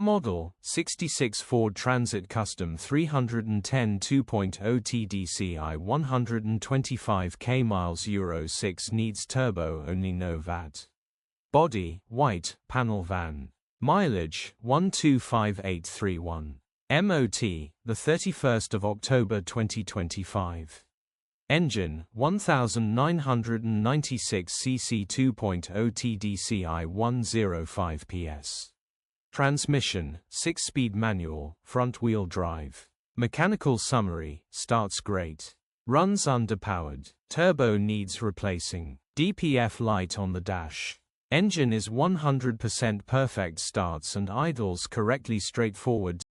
model, 66 Ford Transit Custom 310 2.0 TDCI 125 km Euro 6 needs turbo only no VAT. Body, white, panel van. Mileage, 125831. MOT, the 31st of October 2025. Engine, 1996 cc 2.0 TDCI 105 PS. Transmission, 6-speed manual, front-wheel drive. Mechanical summary, starts great. Runs underpowered. Turbo needs replacing. DPF light on the dash. Engine is 100% perfect, starts and idles correctly, straightforward.